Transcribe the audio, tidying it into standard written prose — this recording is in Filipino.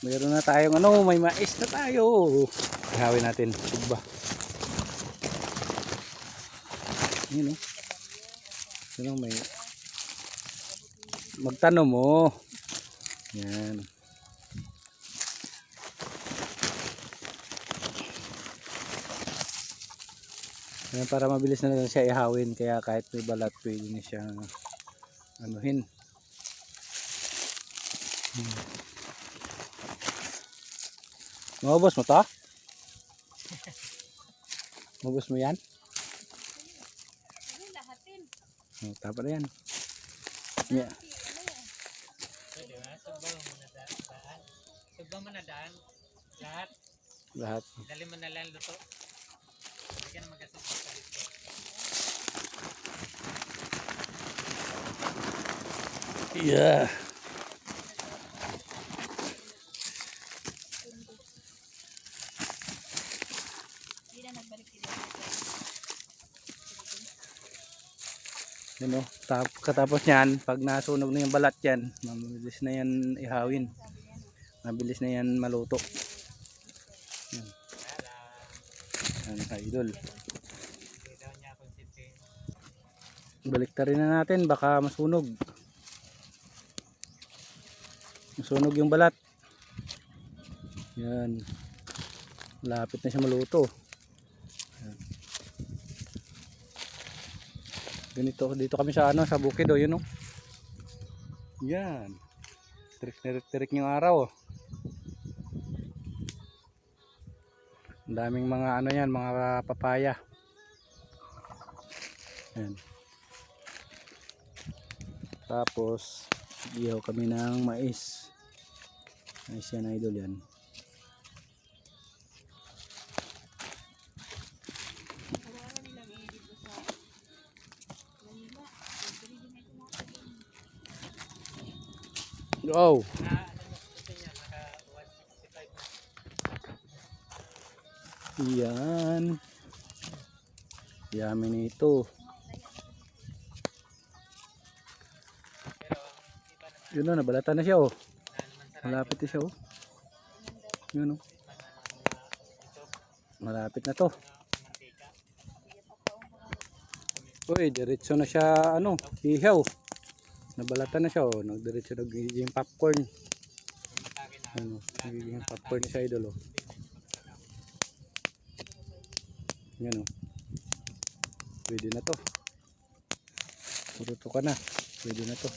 Meron na tayong ano, may mais na tayo. Ihawin natin, ba? Yun o. Yun may magtanong mo. Yan. Yan, para mabilis na lang siya ihawin, kaya kahit may balat pwede na siya anuhin. Maubos mo to? Maubos mo yan? Oh, tapa na yan. Yeah. Subang mo na daan. Lahat. Lahat. Dali mo na lang luto. Hindi ka na magkasubang sa luto. Yeah. Yan o, katapos yan, pag nasunog na yung balat yan, mabilis na yan ihawin, mabilis na yan maluto. Yan, yan idol. Balik ta rin na natin, baka masunog yung balat. Yan, lapit na siya maluto. Yan. Ganito, dito kami sa ano, sa bukid o, yun o. Yan. Tirik yung araw. Ang daming mga ano yan, mga papaya. Yan. Tapos, ihaw kami ng mais. Mais yan, idol yan. Oh. Yan. Yummy nito. Yun na, nabalatan na siya oh. Malapit na siya oh. Yun oh. Malapit na to. Uy, diretso na siya ano, ihaw. Nabalatan na siya oh, nagdiretso nagiging popcorn. Ano, nagiging popcorn na siya idol oh. Yan oh. Pwede na to. Maluto ka na. Pwede na to.